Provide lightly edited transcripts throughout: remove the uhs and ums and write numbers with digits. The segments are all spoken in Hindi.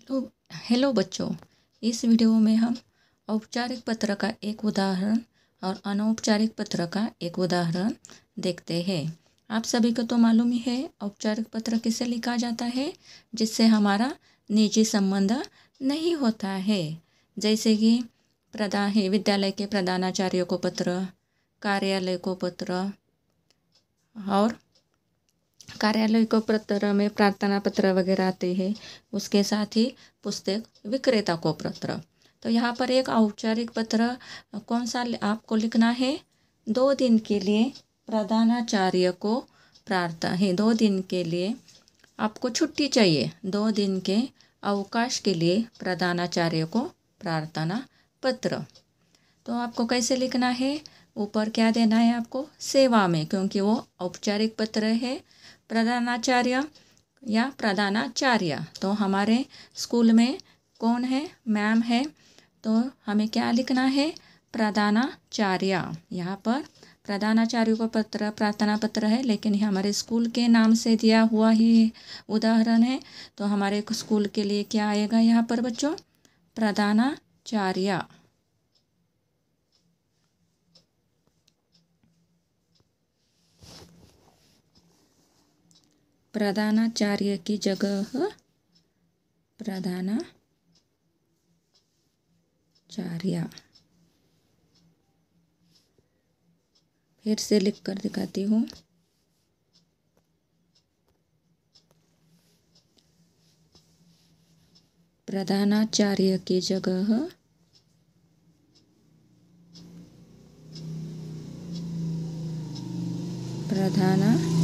हेलो हेलो बच्चों। इस वीडियो में हम औपचारिक पत्र का एक उदाहरण और अनौपचारिक पत्र का एक उदाहरण देखते हैं। आप सभी को तो मालूम ही है औपचारिक पत्र किसे लिखा जाता है, जिससे हमारा निजी संबंध नहीं होता है। जैसे कि विद्यालय के प्रधानाचार्य को पत्र, कार्यालय को पत्र, और कार्यालय को पत्र में प्रार्थना पत्र वगैरह आते हैं। उसके साथ ही पुस्तक विक्रेता को पत्र। तो यहाँ पर एक औपचारिक पत्र कौन सा आपको लिखना है? 2 दिन के लिए प्रधानाचार्य को प्रार्थना है। 2 दिन के लिए आपको छुट्टी चाहिए। 2 दिन के अवकाश के लिए प्रधानाचार्य को प्रार्थना पत्र। तो आपको कैसे लिखना है? ऊपर क्या देना है आपको? सेवा में, क्योंकि वो औपचारिक पत्र है। प्रधानाचार्य या प्रधानाचार्य, तो हमारे स्कूल में कौन है? मैम है। तो हमें क्या लिखना है? प्रधानाचार्य। यहाँ पर प्रधानाचार्य को पत्र प्रार्थना पत्र है, लेकिन ये हमारे स्कूल के नाम से दिया हुआ ही उदाहरण है। तो हमारे स्कूल के लिए क्या आएगा यहाँ पर बच्चों? प्रधानाचार्य। प्रधानाचार्य की जगह प्रधानाचार्य। फिर से लिख कर दिखाती हूँ। प्रधानाचार्य की जगह प्रधानाचार्य।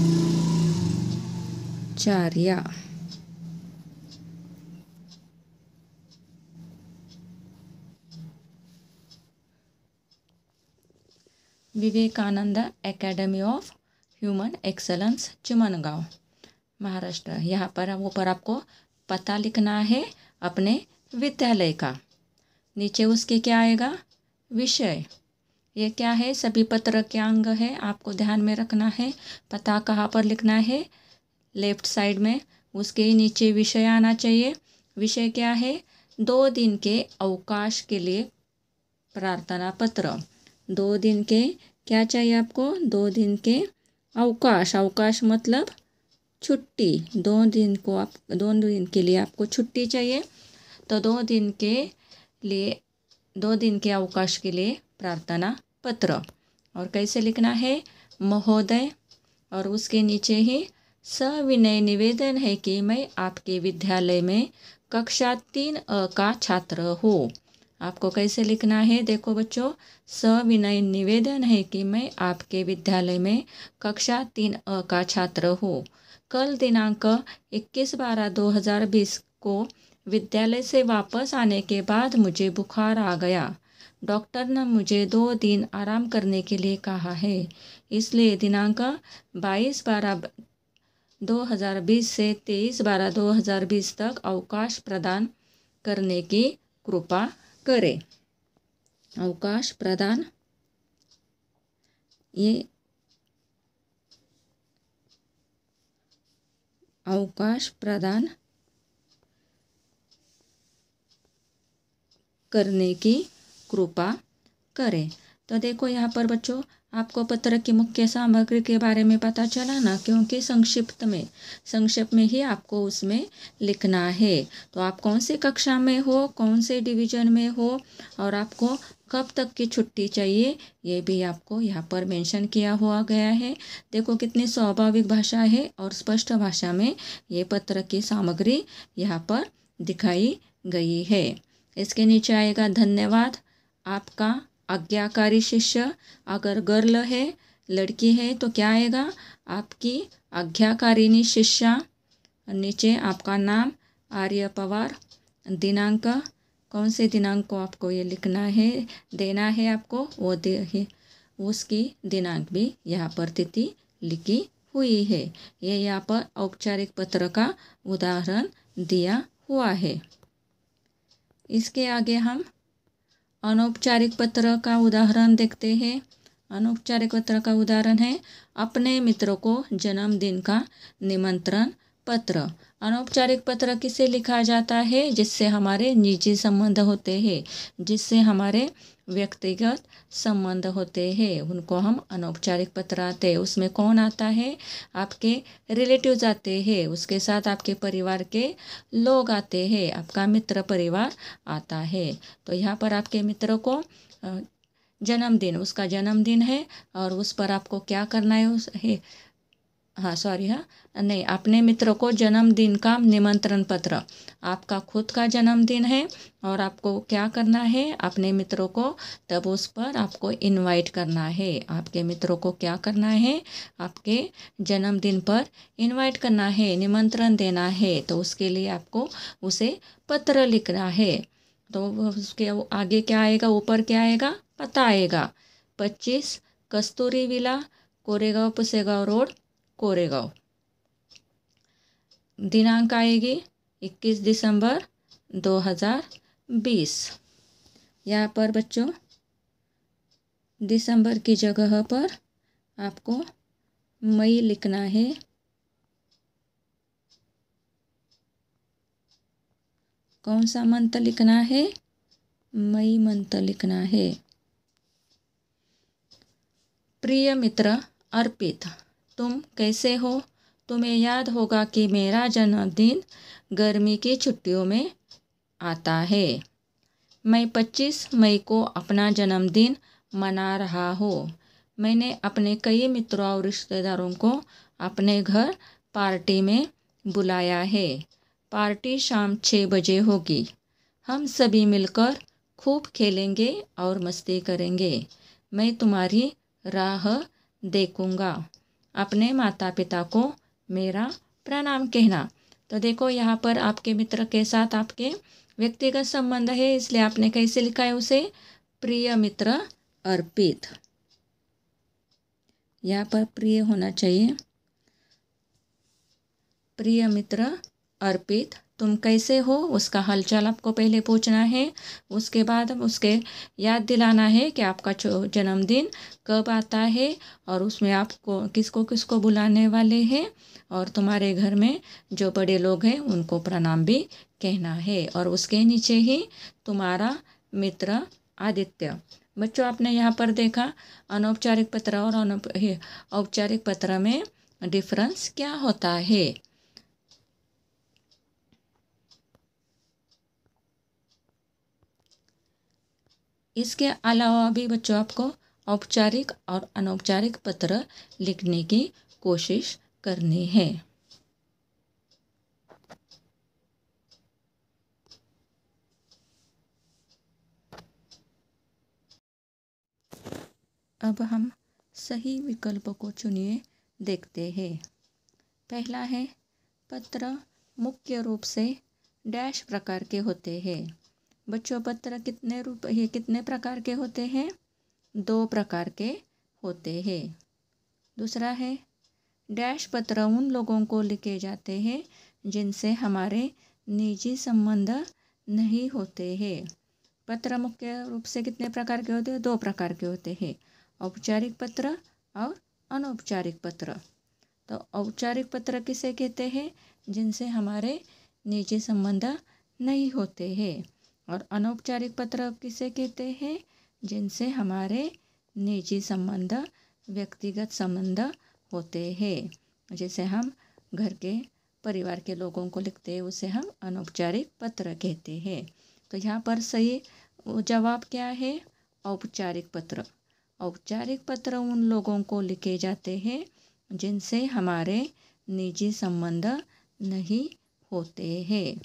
Vivekananda academy of human excellence, Chimangaon, Maharashtra. यहाँ पर ऊपर आपको पता लिखना है अपने विद्यालय का। नीचे उसके क्या आएगा? विषय। ये क्या है? सभी पत्र के अंग है, आपको ध्यान में रखना है। पता कहाँ पर लिखना है? लेफ्ट साइड में। उसके नीचे विषय आना चाहिए। विषय क्या है? 2 दिन के अवकाश के लिए प्रार्थना पत्र। 2 दिन के क्या चाहिए आपको? 2 दिन के अवकाश। अवकाश मतलब छुट्टी। 2 दिन के लिए आपको छुट्टी चाहिए। तो 2 दिन के अवकाश के लिए प्रार्थना पत्र। और कैसे लिखना है? महोदय, और उसके नीचे ही सविनय निवेदन है कि मैं आपके विद्यालय में कक्षा 3A का छात्र हूँ। आपको कैसे लिखना है? देखो बच्चों, सविनय निवेदन है कि मैं आपके विद्यालय में कक्षा 3A का छात्र हूँ। कल दिनांक 21/12/2020 को विद्यालय से वापस आने के बाद मुझे बुखार आ गया। डॉक्टर ने मुझे 2 दिन आराम करने के लिए कहा है, इसलिए दिनांक 22/12/2020 से 23/12/2020 तक अवकाश प्रदान करने की कृपा करें। अवकाश प्रदान, ये अवकाश प्रदान करने की कृपा करें। तो देखो यहाँ पर बच्चों, आपको पत्र की मुख्य सामग्री के बारे में पता चला ना, क्योंकि संक्षिप्त में ही आपको उसमें लिखना है। तो आप कौन सी कक्षा में हो, कौन से डिवीजन में हो, और आपको कब तक की छुट्टी चाहिए, ये भी आपको यहाँ पर मेंशन किया हुआ गया है। देखो कितनी स्वाभाविक भाषा है और स्पष्ट भाषा में ये पत्र की सामग्री यहाँ पर दिखाई गई है। इसके नीचे आएगा धन्यवाद, आपका आज्ञाकारी शिष्य। अगर गर्ल है, लड़की है, तो क्या आएगा? आपकी आज्ञाकारिणी शिष्या। नीचे आपका नाम आर्य पवार। दिनांक, कौन से दिनांक को आपको ये लिखना है, देना है आपको, उसकी दिनांक भी यहाँ पर तिथि लिखी हुई है। ये यहाँ पर औपचारिक पत्र का उदाहरण दिया हुआ है। इसके आगे हम अनौपचारिक पत्र का उदाहरण देखते हैं। अनौपचारिक पत्र का उदाहरण है, अपने मित्रों को जन्मदिन का निमंत्रण पत्र। अनौपचारिक पत्र किसे लिखा जाता है? जिससे हमारे निजी संबंध होते हैं, जिससे हमारे व्यक्तिगत संबंध होते हैं, उनको हम अनौपचारिक पत्र आते हैं। उसमें कौन आता है? आपके रिलेटिव्स आते हैं, उसके साथ आपके परिवार के लोग आते हैं, आपका मित्र परिवार आता है। तो यहाँ पर आपके मित्र को जन्मदिन, उसका जन्मदिन है और उस पर आपको क्या करना है? नहीं, अपने मित्र को जन्मदिन का निमंत्रण पत्र। आपका खुद का जन्मदिन है और आपको क्या करना है? अपने मित्रों को तब उस पर आपको इनवाइट करना है। आपके मित्रों को क्या करना है? आपके जन्मदिन पर इनवाइट करना है, निमंत्रण देना है। तो उसके लिए आपको उसे पत्र लिखना है। तो उसके आगे क्या आएगा? ऊपर क्या आएगा? पता आएगा। 25 कस्तूरी विला, कोरेगांव पुसेगांव रोड, कोरेगांव। दिनांक आएगी 21 दिसंबर 2020। यहाँ पर बच्चों दिसंबर की जगह पर आपको मई लिखना है। कौन सा मंथ लिखना है? मई मंथ लिखना है। प्रिय मित्र अर्पित, तुम कैसे हो? तुम्हें याद होगा कि मेरा जन्मदिन गर्मी की छुट्टियों में आता है। मैं 25 मई को अपना जन्मदिन मना रहा हूँ। मैंने अपने कई मित्रों और रिश्तेदारों को अपने घर पार्टी में बुलाया है। पार्टी शाम 6 बजे होगी। हम सभी मिलकर खूब खेलेंगे और मस्ती करेंगे। मैं तुम्हारी राह देखूंगा। अपने माता पिता को मेरा प्रणाम कहना। तो देखो यहाँ पर आपके मित्र के साथ आपके व्यक्तिगत संबंध है, इसलिए आपने कैसे लिखा है उसे? प्रिय मित्र अर्पित। यहाँ पर प्रिय होना चाहिए। प्रिय मित्र अर्पित, तुम कैसे हो? उसका हालचाल आपको पहले पूछना है। उसके बाद उसके याद दिलाना है कि आपका जन्मदिन कब आता है और उसमें आपको किसको किसको बुलाने वाले हैं, और तुम्हारे घर में जो बड़े लोग हैं उनको प्रणाम भी कहना है। और उसके नीचे ही तुम्हारा मित्र आदित्य। बच्चों आपने यहाँ पर देखा अनौपचारिक पत्र और औपचारिक पत्र में डिफरेंस क्या होता है। इसके अलावा भी बच्चों आपको औपचारिक और अनौपचारिक पत्र लिखने की कोशिश करनी है। अब हम सही विकल्प को चुनिए, देखते हैं। पहला है पत्र मुख्य रूप से डैश प्रकार के होते हैं। बच्चों पत्र कितने प्रकार के होते हैं? 2 प्रकार के होते हैं। दूसरा है डैश पत्र उन लोगों को लिखे जाते हैं जिनसे हमारे निजी संबंध नहीं होते हैं। पत्र मुख्य रूप से कितने प्रकार के होते हैं? 2 प्रकार के होते हैं, औपचारिक पत्र और अनौपचारिक पत्र। तो औपचारिक पत्र किसे कहते हैं? जिनसे हमारे निजी संबंध नहीं होते हैं। और अनौपचारिक पत्र किसे कहते हैं? जिनसे हमारे निजी संबंध, व्यक्तिगत संबंध होते हैं। जैसे हम घर के परिवार के लोगों को लिखते हैं, उसे हम अनौपचारिक पत्र कहते हैं। तो यहाँ पर सही जवाब क्या है? औपचारिक पत्र। औपचारिक पत्र उन लोगों को लिखे जाते हैं जिनसे हमारे निजी संबंध नहीं होते हैं।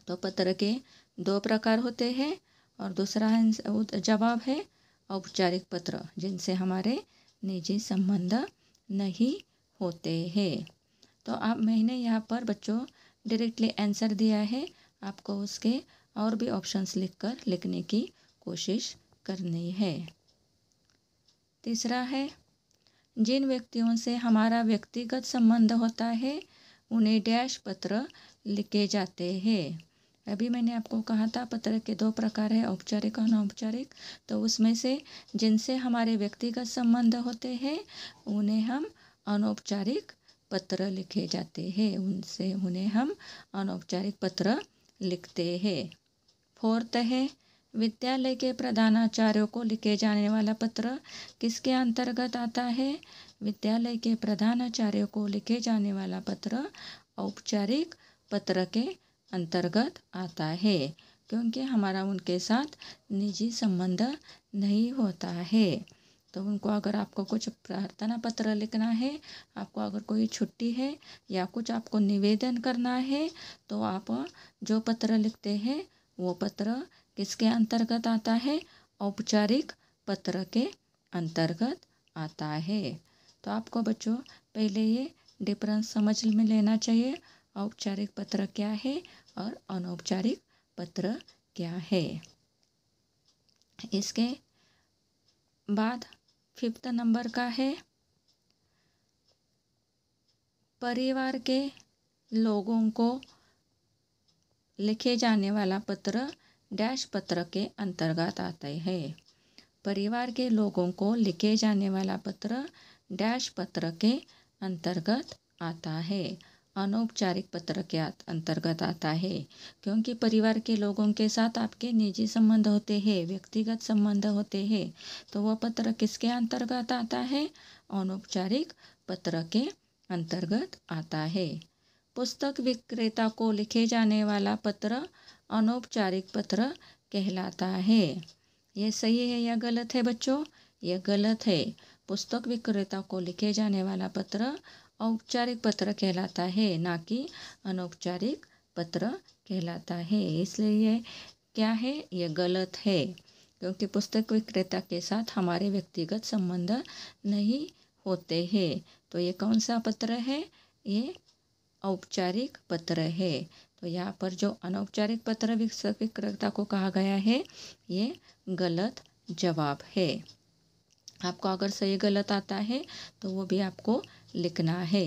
तो पत्र के 2 प्रकार होते हैं और दूसरा जवाब है औपचारिक पत्र, जिनसे हमारे निजी संबंध नहीं होते हैं। तो आप मैंने यहाँ पर बच्चों डायरेक्टली आंसर दिया है, आपको उसके और भी ऑप्शंस लिखकर लिखने की कोशिश करनी है। तीसरा है जिन व्यक्तियों से हमारा व्यक्तिगत संबंध होता है उन्हें डैश पत्र लिखे जाते हैं। अभी मैंने आपको कहा था पत्र के 2 प्रकार है, औपचारिक और अनौपचारिक। तो उसमें से जिनसे हमारे व्यक्तिगत संबंध होते हैं उन्हें हम अनौपचारिक पत्र लिखे जाते हैं, उनसे उन्हें हम अनौपचारिक पत्र लिखते हैं। फोर्थ है, विद्यालय के प्रधानाचार्यों को लिखे जाने वाला पत्र किसके अंतर्गत आता है? विद्यालय के प्रधानाचार्यों को लिखे जाने वाला पत्र औपचारिक पत्र के अंतर्गत आता है, क्योंकि हमारा उनके साथ निजी संबंध नहीं होता है। तो उनको अगर आपको कुछ प्रार्थना पत्र लिखना है, आपको अगर कोई छुट्टी है या कुछ आपको निवेदन करना है, तो आप जो पत्र लिखते हैं वो पत्र किसके अंतर्गत आता है? औपचारिक पत्र के अंतर्गत आता है। तो आपको बच्चों पहले ये डिफरेंस समझ में लेना चाहिए, औपचारिक पत्र क्या है और अनौपचारिक पत्र क्या है। इसके बाद 5th नंबर का है, परिवार के लोगों को लिखे जाने वाला पत्र डैश पत्र के अंतर्गत आता है। परिवार के लोगों को लिखे जाने वाला पत्र डैश पत्र के अंतर्गत आता है, अनौपचारिक पत्र के अंतर्गत आता है, क्योंकि परिवार के लोगों के साथ आपके निजी संबंध होते हैं, व्यक्तिगत संबंध होते हैं। तो वह पत्र किसके अंतर्गत आता है? अनौपचारिक पत्र के अंतर्गत आता है। पुस्तक विक्रेता को लिखे जाने वाला पत्र अनौपचारिक पत्र कहलाता है। ये सही है या गलत है बच्चों? ये गलत है। पुस्तक विक्रेता को लिखे जाने वाला पत्र औपचारिक पत्र कहलाता है, ना कि अनौपचारिक पत्र कहलाता है। इसलिए ये क्या है? ये गलत है, क्योंकि पुस्तक विक्रेता के साथ हमारे व्यक्तिगत संबंध नहीं होते हैं। तो ये कौन सा पत्र है? ये औपचारिक पत्र है। तो यहाँ पर जो अनौपचारिक पत्र पुस्तक विक्रेता को कहा गया है, ये गलत जवाब है। आपको अगर सही गलत आता है तो वो भी आपको लिखना है।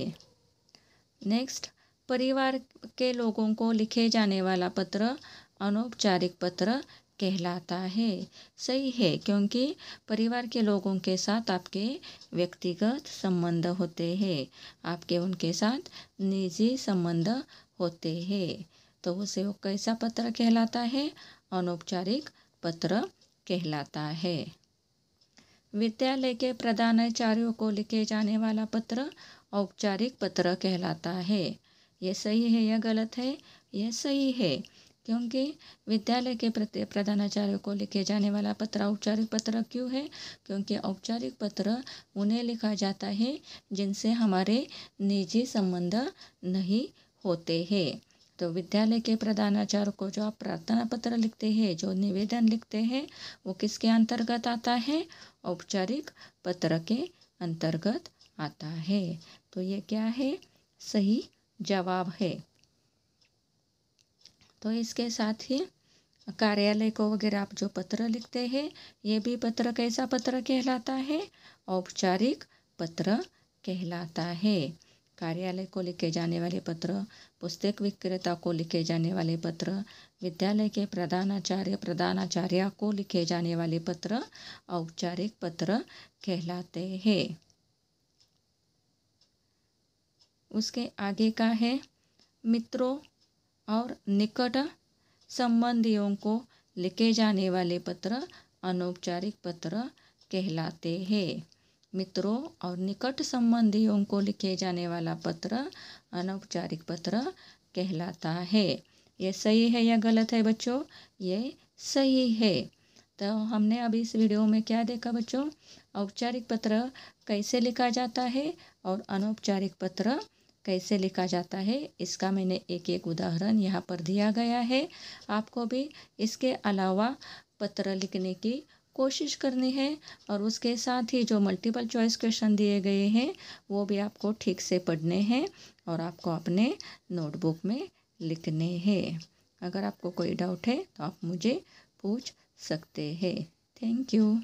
नेक्स्ट, परिवार के लोगों को लिखे जाने वाला पत्र अनौपचारिक पत्र कहलाता है। सही है, क्योंकि परिवार के लोगों के साथ आपके व्यक्तिगत संबंध होते हैं, आपके उनके साथ निजी संबंध होते हैं। तो उसे वो कैसा पत्र कहलाता है? अनौपचारिक पत्र कहलाता है। विद्यालय के प्रधानाचार्यों को लिखे जाने वाला पत्र औपचारिक पत्र कहलाता है। ये सही है या गलत है? ये सही है, क्योंकि विद्यालय के प्रधानाचार्य को लिखे जाने वाला पत्र औपचारिक पत्र क्यों है? क्योंकि औपचारिक पत्र उन्हें लिखा जाता है जिनसे हमारे निजी संबंध नहीं होते हैं। तो विद्यालय के प्रधानाचार्य को जो आप प्रार्थना पत्र लिखते हैं, जो निवेदन लिखते हैं, वो किसके अंतर्गत आता है? औपचारिक पत्र के अंतर्गत आता है। तो ये क्या है? सही जवाब है। तो इसके साथ ही कार्यालय को वगैरह आप जो पत्र लिखते हैं, ये भी पत्र कैसा पत्र कहलाता है? औपचारिक पत्र कहलाता है। कार्यालय को लिखे जाने वाले पत्र, पुस्तक विक्रेता को लिखे जाने वाले पत्र, विद्यालय के प्रधानाचार्य को लिखे जाने वाले पत्र औपचारिक पत्र कहलाते हैं। उसके आगे का है, मित्रों और निकट संबंधियों को लिखे जाने वाले पत्र अनौपचारिक पत्र कहलाते हैं। मित्रों और निकट संबंधियों को लिखे जाने वाला पत्र अनौपचारिक पत्र कहलाता है। ये सही है या गलत है बच्चों? ये सही है। तो हमने अभी इस वीडियो में क्या देखा बच्चों? औपचारिक पत्र कैसे लिखा जाता है और अनौपचारिक पत्र कैसे लिखा जाता है, इसका मैंने एक एक उदाहरण यहाँ पर दिया गया है। आपको भी इसके अलावा पत्र लिखने की कोशिश करनी है और उसके साथ ही जो मल्टीपल चॉइस क्वेश्चन दिए गए हैं वो भी आपको ठीक से पढ़ने हैं और आपको अपने नोटबुक में लिखने हैं। अगर आपको कोई डाउट है तो आप मुझे पूछ सकते हैं। Thank you.